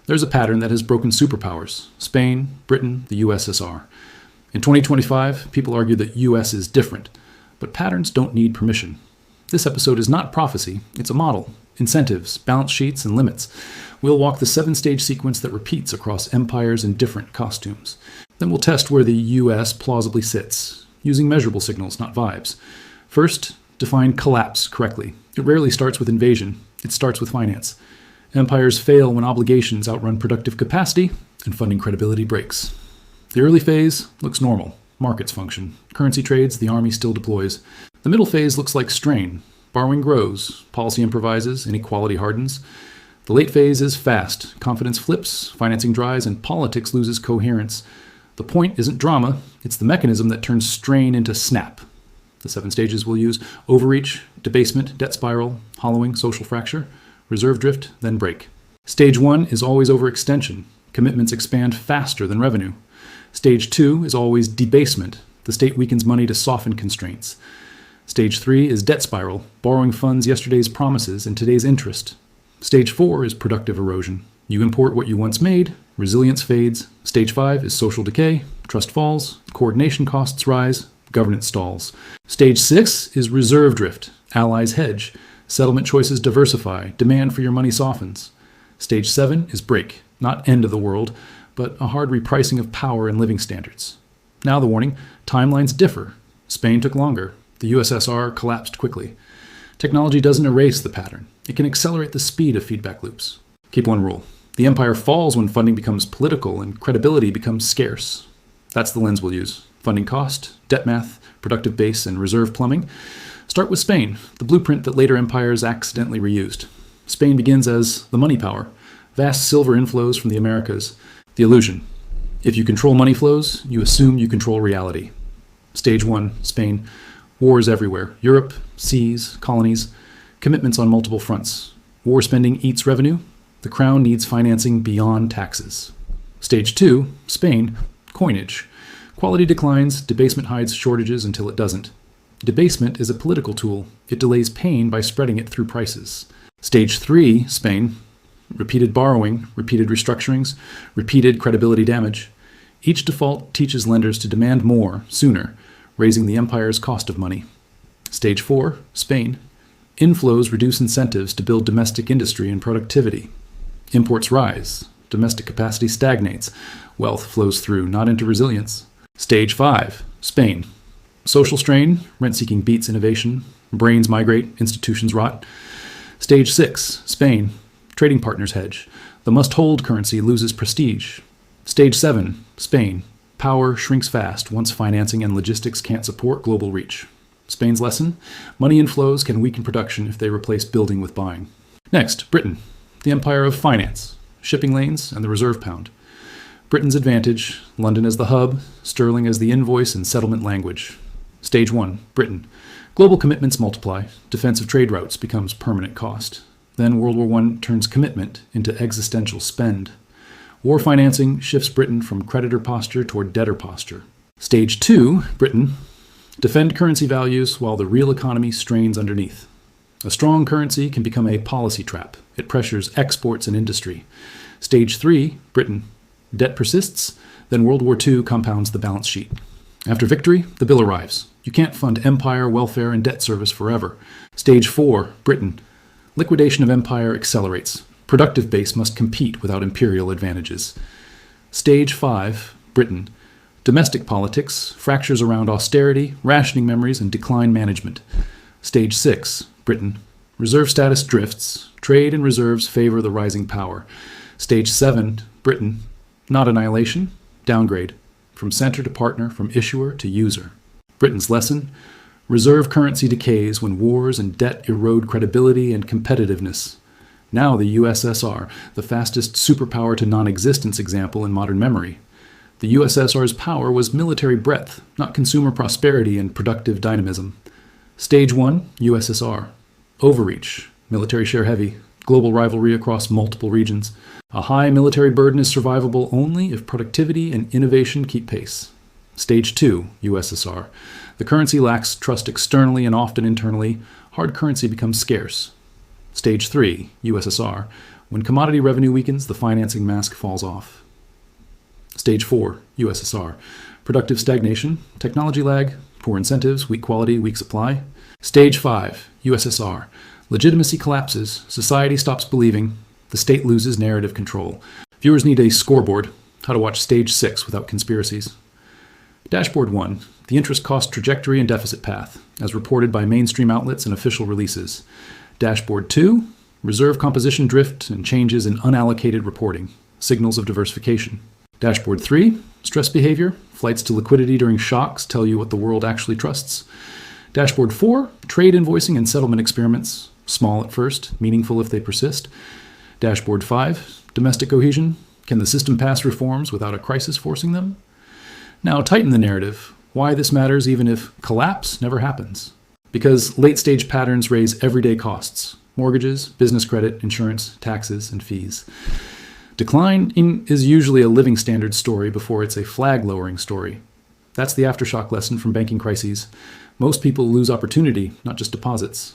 There's a pattern that has broken superpowers: Spain, Britain, the USSR. In 2025, people argue that US is different, but patterns don't need permission. This episode is not prophecy, it's a model, incentives, balance sheets, and limits. We'll walk the 7-stage sequence that repeats across empires in different costumes. Then we'll test where the US plausibly sits, using measurable signals, not vibes. First, define collapse correctly. It rarely starts with invasion, it starts with finance. Empires fail when obligations outrun productive capacity and funding credibility breaks. The early phase looks normal. Markets function. Currency trades, the army still deploys. The middle phase looks like strain. Borrowing grows. Policy improvises. Inequality hardens. The late phase is fast. Confidence flips. Financing dries. And politics loses coherence. The point isn't drama. It's the mechanism that turns strain into snap. The 7 stages we'll use: overreach, debasement, debt spiral, hollowing, social fracture, reserve drift, then break. Stage 1 is always overextension. Commitments expand faster than revenue. Stage 2 is always debasement. The state weakens money to soften constraints. Stage 3 is debt spiral, borrowing funds yesterday's promises and today's interest. Stage 4 is productive erosion. You import what you once made, resilience fades. Stage 5 is social decay, trust falls, coordination costs rise, governance stalls. Stage 6 is reserve drift, allies hedge, settlement choices diversify, demand for your money softens. Stage 7 is break, not end of the world, but a hard repricing of power and living standards. Now the warning: timelines differ. Spain took longer. The USSR collapsed quickly. Technology doesn't erase the pattern. It can accelerate the speed of feedback loops. Keep one rule: the empire falls when funding becomes political and credibility becomes scarce. That's the lens we'll use. Funding cost, debt math, productive base, and reserve plumbing. Start with Spain, the blueprint that later empires accidentally reused. Spain begins as the money power, vast silver inflows from the Americas. The illusion: if you control money flows, you assume you control reality. Stage 1, Spain. Wars everywhere. Europe, seas, colonies, commitments on multiple fronts. War spending eats revenue. The crown needs financing beyond taxes. Stage 2, Spain. Coinage. Quality declines, debasement hides shortages until it doesn't. Debasement is a political tool. It delays pain by spreading it through prices. Stage 3, Spain. Repeated borrowing, repeated restructurings, repeated credibility damage. Each default teaches lenders to demand more, sooner, raising the empire's cost of money. Stage 4, Spain. Inflows reduce incentives to build domestic industry and productivity. Imports rise. Domestic capacity stagnates. Wealth flows through, not into resilience. Stage 5, Spain. Social strain, rent-seeking beats innovation. Brains migrate, institutions rot. Stage 6, Spain. Trading partners hedge. The must-hold currency loses prestige. Stage 7, Spain. Power shrinks fast once financing and logistics can't support global reach. Spain's lesson: money inflows can weaken production if they replace building with buying. Next, Britain, the empire of finance, shipping lanes, and the reserve pound. Britain's advantage: London as the hub, sterling as the invoice and settlement language. Stage 1, Britain. Global commitments multiply. Defensive trade routes becomes permanent cost. Then World War I turns commitment into existential spend. War financing shifts Britain from creditor posture toward debtor posture. Stage 2, Britain. Defend currency values while the real economy strains underneath. A strong currency can become a policy trap. It pressures exports and industry. Stage 3, Britain. Debt persists, then World War II compounds the balance sheet. After victory, the bill arrives. You can't fund empire, welfare, and debt service forever. Stage 4, Britain. Liquidation of empire accelerates. Productive base must compete without imperial advantages. Stage 5, Britain. Domestic politics, fractures around austerity, rationing memories, and decline management. Stage 6, Britain. Reserve status drifts. Trade and reserves favor the rising power. Stage 7, Britain. Not annihilation, downgrade. From center to partner, from issuer to user. Britain's lesson: reserve currency decays when wars and debt erode credibility and competitiveness. Now the USSR, the fastest superpower to non-existence example in modern memory. The USSR's power was military breadth, not consumer prosperity and productive dynamism. Stage 1, USSR. Overreach, military share heavy, global rivalry across multiple regions. A high military burden is survivable only if productivity and innovation keep pace. Stage 2, USSR. The currency lacks trust externally and often internally. Hard currency becomes scarce. Stage 3, USSR. When commodity revenue weakens, the financing mask falls off. Stage 4, USSR. Productive stagnation, technology lag, poor incentives, weak quality, weak supply. Stage 5, USSR. Legitimacy collapses, society stops believing, the state loses narrative control. Viewers need a scoreboard, how to watch Stage 6 without conspiracies. Dashboard 1, the interest cost trajectory and deficit path, as reported by mainstream outlets and official releases. Dashboard 2, reserve composition drift and changes in unallocated reporting, signals of diversification. Dashboard 3, stress behavior, flights to liquidity during shocks tell you what the world actually trusts. Dashboard 4, trade invoicing and settlement experiments, small at first, meaningful if they persist. Dashboard 5, domestic cohesion, can the system pass reforms without a crisis forcing them? Now tighten the narrative, why this matters even if collapse never happens. Because late-stage patterns raise everyday costs, mortgages, business credit, insurance, taxes, and fees. Decline is usually a living standards story before it's a flag-lowering story. That's the aftershock lesson from banking crises. Most people lose opportunity, not just deposits.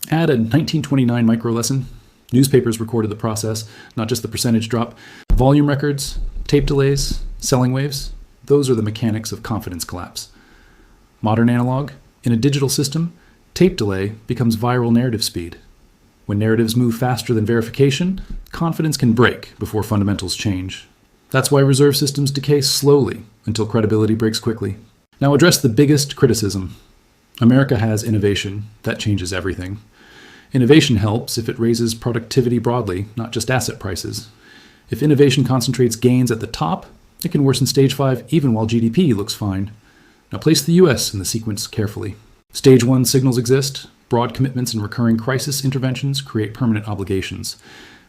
Add a 1929 micro lesson. Newspapers recorded the process, not just the percentage drop. Volume records, tape delays, selling waves. Those are the mechanics of confidence collapse. Modern analog, in a digital system, tape delay becomes viral narrative speed. When narratives move faster than verification, confidence can break before fundamentals change. That's why reserve systems decay slowly until credibility breaks quickly. Now address the biggest criticism. America has innovation. That changes everything. Innovation helps if it raises productivity broadly, not just asset prices. If innovation concentrates gains at the top, it can worsen Stage 5 even while GDP looks fine. Now place the US in the sequence carefully. Stage 1 signals exist. Broad commitments and recurring crisis interventions create permanent obligations.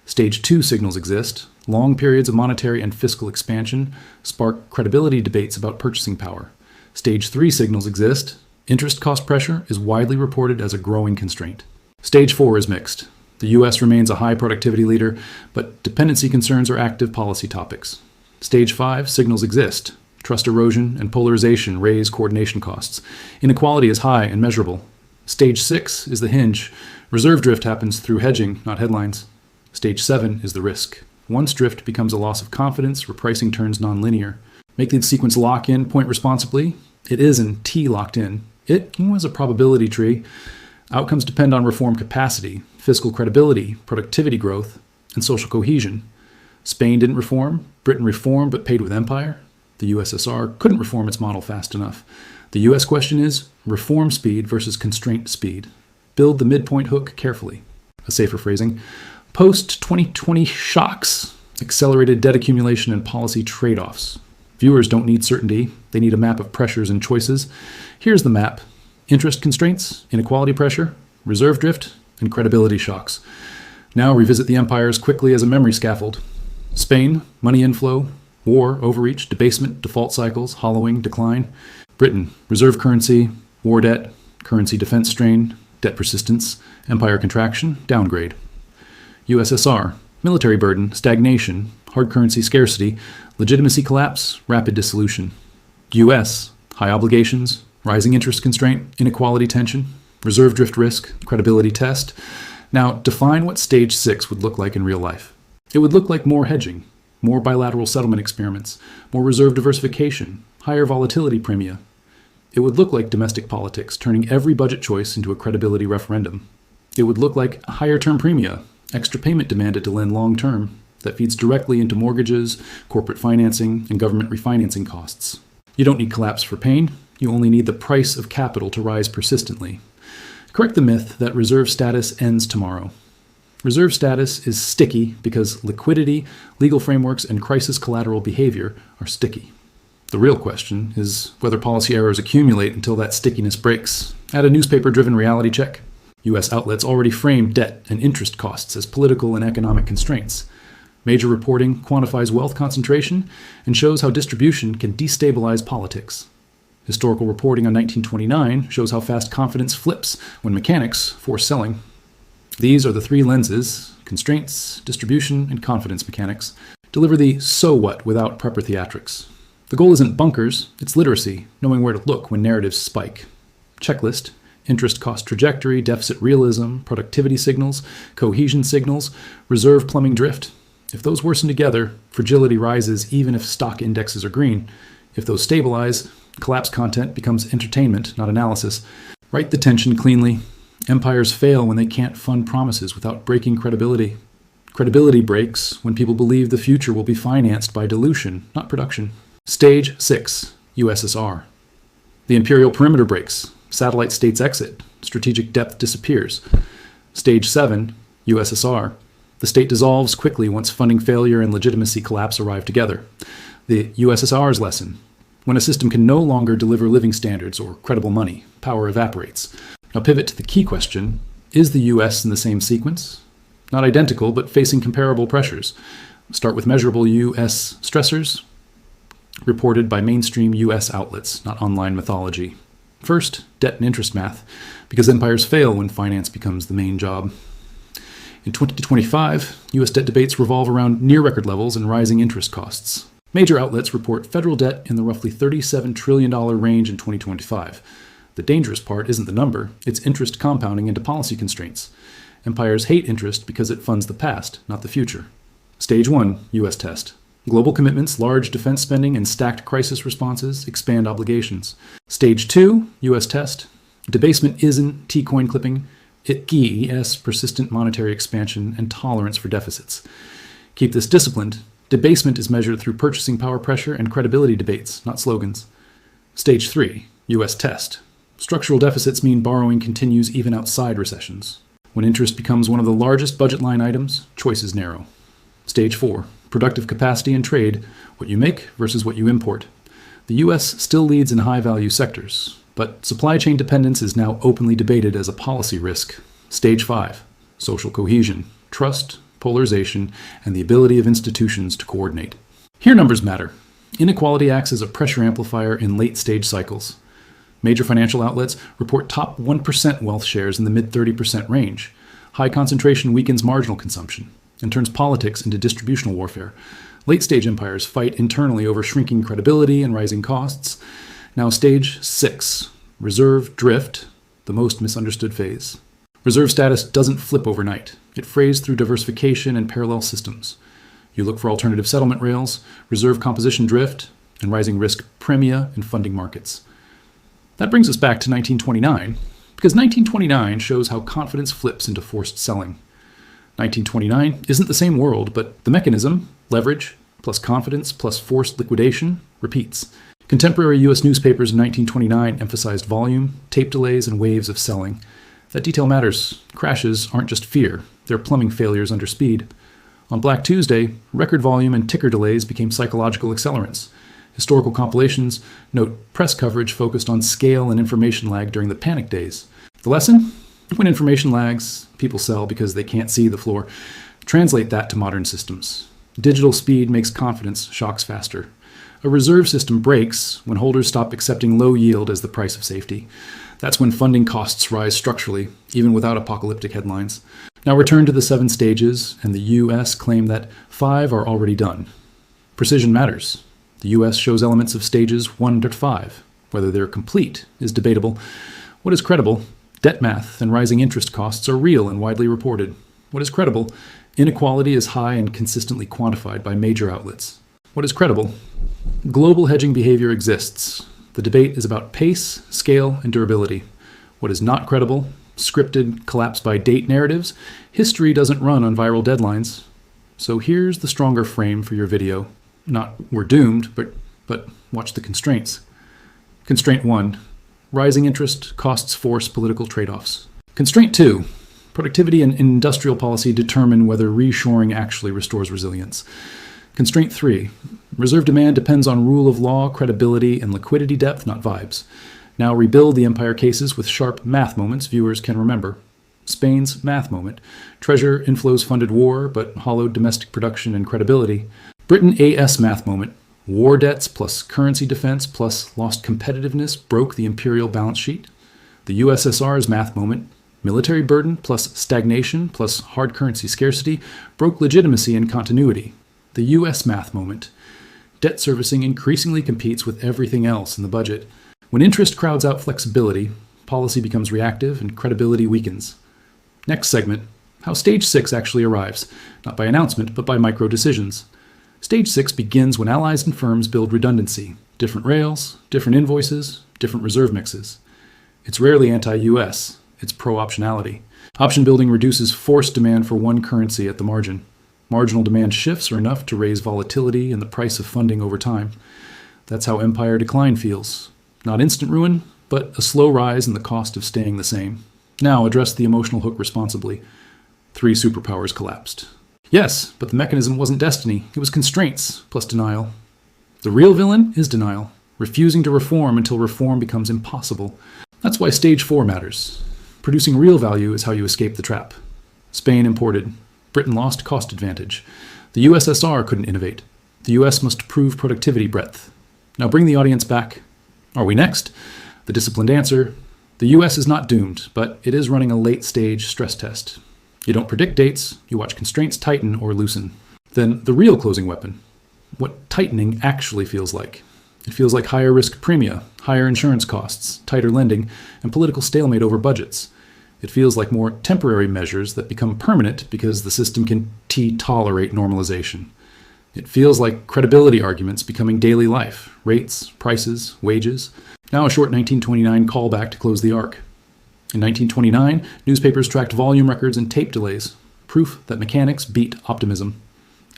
Stage 2 signals exist. Long periods of monetary and fiscal expansion spark credibility debates about purchasing power. Stage 3 signals exist. Interest cost pressure is widely reported as a growing constraint. Stage 4 is mixed. The US remains a high productivity leader, but dependency concerns are active policy topics. Stage 5 signals exist. Trust erosion and polarization raise coordination costs. Inequality is high and measurable. Stage 6 is the hinge. Reserve drift happens through hedging, not headlines. Stage 7 is the risk. Once drift becomes a loss of confidence, repricing turns nonlinear. Make the sequence lock in, point responsibly. It is in T locked in. It was a probability tree. Outcomes depend on reform capacity, fiscal credibility, productivity growth, and social cohesion. Spain didn't reform. Britain reformed but paid with empire. The USSR couldn't reform its model fast enough. The US question is reform speed versus constraint speed. Build the midpoint hook carefully. A safer phrasing. Post-2020 shocks, accelerated debt accumulation and policy trade-offs. Viewers don't need certainty. They need a map of pressures and choices. Here's the map. Interest constraints, inequality pressure, reserve drift, and credibility shocks. Now revisit the empires quickly as a memory scaffold. Spain, money inflow, war, overreach, debasement, default cycles, hollowing, decline. Britain, reserve currency, war debt, currency defense strain, debt persistence, empire contraction, downgrade. USSR, military burden, stagnation, hard currency scarcity, legitimacy collapse, rapid dissolution. US, high obligations, rising interest constraint, inequality tension, reserve drift risk, credibility test. Now define what Stage 6 would look like in real life. It would look like more hedging, more bilateral settlement experiments, more reserve diversification, higher volatility premia. It would look like domestic politics, turning every budget choice into a credibility referendum. It would look like higher term premia, extra payment demanded to lend long term, that feeds directly into mortgages, corporate financing, and government refinancing costs. You don't need collapse for pain. You only need the price of capital to rise persistently. Correct the myth that reserve status ends tomorrow. Reserve status is sticky because liquidity, legal frameworks, and crisis collateral behavior are sticky. The real question is whether policy errors accumulate until that stickiness breaks. Add a newspaper-driven reality check. U.S. outlets already frame debt and interest costs as political and economic constraints. Major reporting quantifies wealth concentration and shows how distribution can destabilize politics. Historical reporting on 1929 shows how fast confidence flips when mechanics force selling. These are the three lenses, constraints, distribution, and confidence mechanics, deliver the so what without prepper theatrics. The goal isn't bunkers, it's literacy, knowing where to look when narratives spike. Checklist, interest cost trajectory, deficit realism, productivity signals, cohesion signals, reserve plumbing drift. If those worsen together, fragility rises even if stock indexes are green. If those stabilize, collapse content becomes entertainment, not analysis. Write the tension cleanly. Empires fail when they can't fund promises without breaking credibility. Credibility breaks when people believe the future will be financed by dilution, not production. Stage 6, USSR. The imperial perimeter breaks. Satellite states exit. Strategic depth disappears. Stage 7, USSR. The state dissolves quickly once funding failure and legitimacy collapse arrive together. The USSR's lesson. When a system can no longer deliver living standards or credible money, power evaporates. Now pivot to the key question. Is the US in the same sequence? Not identical, but facing comparable pressures. Start with measurable US stressors, reported by mainstream US outlets, not online mythology. First, debt and interest math, because empires fail when finance becomes the main job. In 2025, US debt debates revolve around near-record levels and rising interest costs. Major outlets report federal debt in the roughly $37 trillion range in 2025. The dangerous part isn't the number, it's interest compounding into policy constraints. Empires hate interest because it funds the past, not the future. Stage 1, US test. Global commitments, large defense spending, and stacked crisis responses expand obligations. Stage 2, US test. Debasement isn't T-coin clipping, it GES, persistent monetary expansion and tolerance for deficits. Keep this disciplined. Debasement is measured through purchasing power pressure and credibility debates, not slogans. Stage 3, US test. Structural deficits mean borrowing continues even outside recessions. When interest becomes one of the largest budget line items, choices narrow. Stage 4, productive capacity and trade, what you make versus what you import. The US still leads in high-value sectors, but supply chain dependence is now openly debated as a policy risk. Stage 5, social cohesion, trust, polarization, and the ability of institutions to coordinate. Here numbers matter. Inequality acts as a pressure amplifier in late-stage cycles. Major financial outlets report top 1% wealth shares in the mid-30% range. High concentration weakens marginal consumption and turns politics into distributional warfare. Late-stage empires fight internally over shrinking credibility and rising costs. Now stage 6, reserve drift, the most misunderstood phase. Reserve status doesn't flip overnight. It frays through diversification and parallel systems. You look for alternative settlement rails, reserve composition drift, and rising risk premia in funding markets. That brings us back to 1929, because 1929 shows how confidence flips into forced selling. 1929 isn't the same world, but the mechanism, leverage, plus confidence, plus forced liquidation, repeats. Contemporary U.S. newspapers in 1929 emphasized volume, tape delays, and waves of selling. That detail matters. Crashes aren't just fear, they're plumbing failures under speed. On Black Tuesday, record volume and ticker delays became psychological accelerants. Historical compilations note press coverage focused on scale and information lag during the panic days. The lesson? When information lags, people sell because they can't see the floor. Translate that to modern systems. Digital speed makes confidence shocks faster. A reserve system breaks when holders stop accepting low yield as the price of safety. That's when funding costs rise structurally, even without apocalyptic headlines. Now return to the 7 stages, and the U.S. claim that 5 are already done. Precision matters. The U.S. shows elements of stages 1 to 5. Whether they're complete is debatable. What is credible? Debt math and rising interest costs are real and widely reported. What is credible? Inequality is high and consistently quantified by major outlets. What is credible? Global hedging behavior exists. The debate is about pace, scale, and durability. What is not credible? Scripted, collapse-by-date narratives. History doesn't run on viral deadlines. So here's the stronger frame for your video. Not we're doomed, but watch the constraints. Constraint 1. Rising interest costs force political trade-offs. Constraint 2. Productivity and industrial policy determine whether reshoring actually restores resilience. Constraint 3. Reserve demand depends on rule of law, credibility, and liquidity depth, not vibes. Now rebuild the empire cases with sharp math moments viewers can remember. Spain's math moment. Treasure inflows funded war, but hollowed domestic production and credibility. Britain AS math moment. War debts plus currency defense plus lost competitiveness broke the imperial balance sheet. The USSR's math moment. Military burden plus stagnation plus hard currency scarcity broke legitimacy and continuity. The US math moment. Debt servicing increasingly competes with everything else in the budget. When interest crowds out flexibility, policy becomes reactive, and credibility weakens. Next segment, how Stage 6 actually arrives, not by announcement, but by micro-decisions. Stage 6 begins when allies and firms build redundancy, different rails, different invoices, different reserve mixes. It's rarely anti-US, it's pro-optionality. Option building reduces forced demand for one currency at the margin. Marginal demand shifts are enough to raise volatility in the price of funding over time. That's how empire decline feels. Not instant ruin, but a slow rise in the cost of staying the same. Now address the emotional hook responsibly. 3 superpowers collapsed. Yes, but the mechanism wasn't destiny. It was constraints plus denial. The real villain is denial, refusing to reform until reform becomes impossible. That's why Stage 4 matters. Producing real value is how you escape the trap. Spain imported. Britain lost cost advantage. The USSR couldn't innovate. The US must prove productivity breadth. Now bring the audience back. Are we next? The disciplined answer: the US is not doomed, but it is running a late-stage stress test. You don't predict dates, you watch constraints tighten or loosen. Then the real closing weapon. What tightening actually feels like. It feels like higher risk premia, higher insurance costs, tighter lending, and political stalemate over budgets. It feels like more temporary measures that become permanent because the system can tolerate normalization. It feels like credibility arguments becoming daily life, rates, prices, wages. Now a short 1929 callback to close the arc. In 1929, newspapers tracked volume records and tape delays, proof that mechanics beat optimism.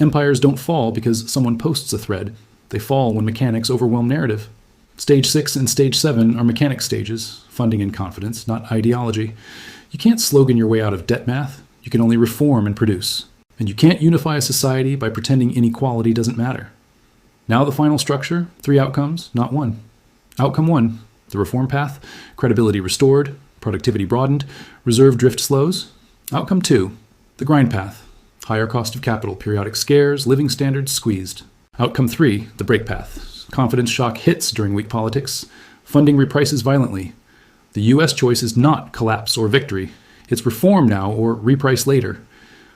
Empires don't fall because someone posts a thread. They fall when mechanics overwhelm narrative. Stage 6 and Stage 7 are mechanic stages, funding and confidence, not ideology. You can't slogan your way out of debt math. You can only reform and produce. And you can't unify a society by pretending inequality doesn't matter. Now the final structure, 3 outcomes, not 1. Outcome 1, the reform path, credibility restored, productivity broadened, reserve drift slows. Outcome 2, the grind path, higher cost of capital, periodic scares, living standards squeezed. Outcome 3, the break path, confidence shock hits during weak politics, funding reprices violently. The US choice is not collapse or victory. It's reform now or reprice later.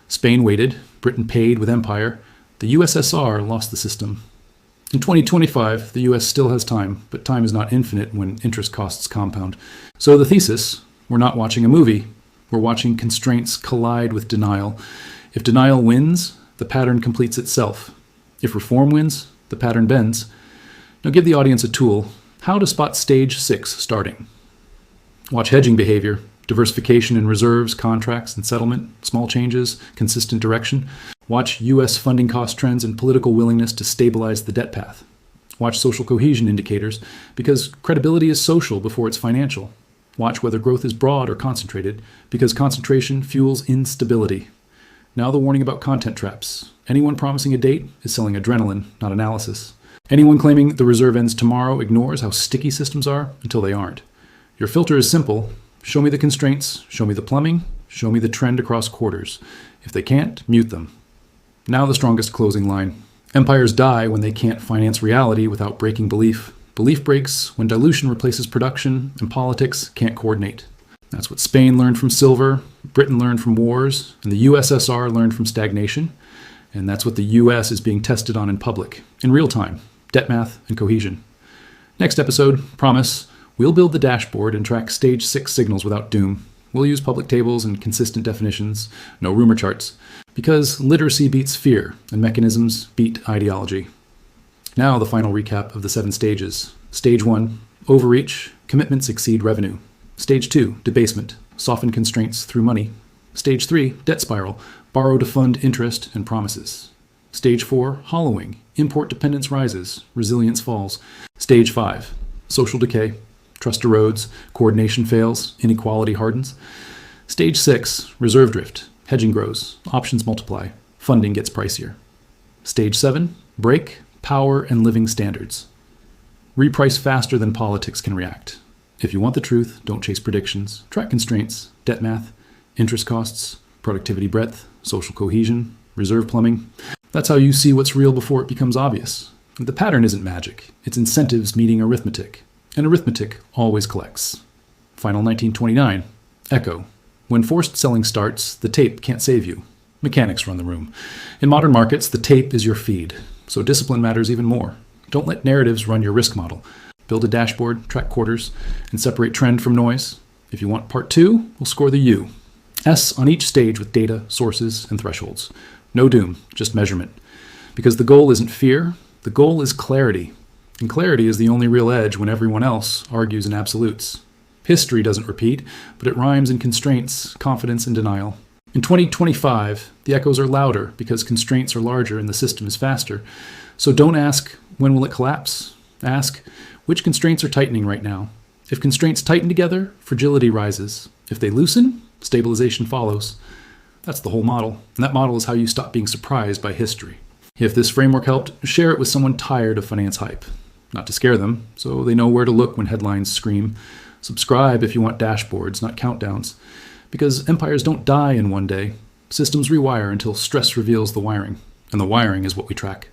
Spain waited, Britain paid with empire. The USSR lost the system. In 2025, the US still has time, but time is not infinite when interest costs compound. So the thesis, we're not watching a movie. We're watching constraints collide with denial. If denial wins, the pattern completes itself. If reform wins, the pattern bends. Now give the audience a tool. How to spot Stage 6 starting. Watch hedging behavior, diversification in reserves, contracts, and settlement, small changes, consistent direction. Watch U.S. funding cost trends and political willingness to stabilize the debt path. Watch social cohesion indicators, because credibility is social before it's financial. Watch whether growth is broad or concentrated, because concentration fuels instability. Now the warning about content traps. Anyone promising a date is selling adrenaline, not analysis. Anyone claiming the reserve ends tomorrow ignores how sticky systems are until they aren't. Your filter is simple. Show me the constraints, show me the plumbing, show me the trend across quarters. If they can't, mute them. Now the strongest closing line. Empires die when they can't finance reality without breaking belief. Belief breaks when dilution replaces production and politics can't coordinate. That's what Spain learned from silver, Britain learned from wars, and the USSR learned from stagnation. And that's what the US is being tested on in public, in real time, debt math and cohesion. Next episode, promise, we'll build the dashboard and track Stage 6 signals without doom. We'll use public tables and consistent definitions, no rumor charts, because literacy beats fear and mechanisms beat ideology. Now the final recap of the 7 stages. Stage 1, overreach, commitments exceed revenue. Stage 2, debasement, soften constraints through money. Stage 3, debt spiral, borrow to fund interest and promises. Stage 4, hollowing, import dependence rises, resilience falls. Stage 5, social decay, trust erodes, coordination fails, inequality hardens. Stage 6, reserve drift, hedging grows, options multiply, funding gets pricier. Stage 7, break, power and living standards. Reprice faster than politics can react. If you want the truth, don't chase predictions. Track constraints, debt math, interest costs, productivity breadth, social cohesion, reserve plumbing. That's how you see what's real before it becomes obvious. The pattern isn't magic. It's incentives meeting arithmetic. And arithmetic always collects. Final 1929. Echo. When forced selling starts, the tape can't save you. Mechanics run the room. In modern markets, the tape is your feed. So discipline matters even more. Don't let narratives run your risk model. Build a dashboard, track quarters, and separate trend from noise. If you want part 2, we'll score the U. S on each stage with data, sources, and thresholds. No doom, just measurement. Because the goal isn't fear, the goal is clarity. And clarity is the only real edge when everyone else argues in absolutes. History doesn't repeat, but it rhymes in constraints, confidence, and denial. In 2025, the echoes are louder because constraints are larger and the system is faster. So don't ask, when will it collapse? Ask, which constraints are tightening right now? If constraints tighten together, fragility rises. If they loosen, stabilization follows. That's the whole model. And that model is how you stop being surprised by history. If this framework helped, share it with someone tired of finance hype. Not to scare them, so they know where to look when headlines scream. Subscribe if you want dashboards, not countdowns. Because empires don't die in one day. Systems rewire until stress reveals the wiring. And the wiring is what we track.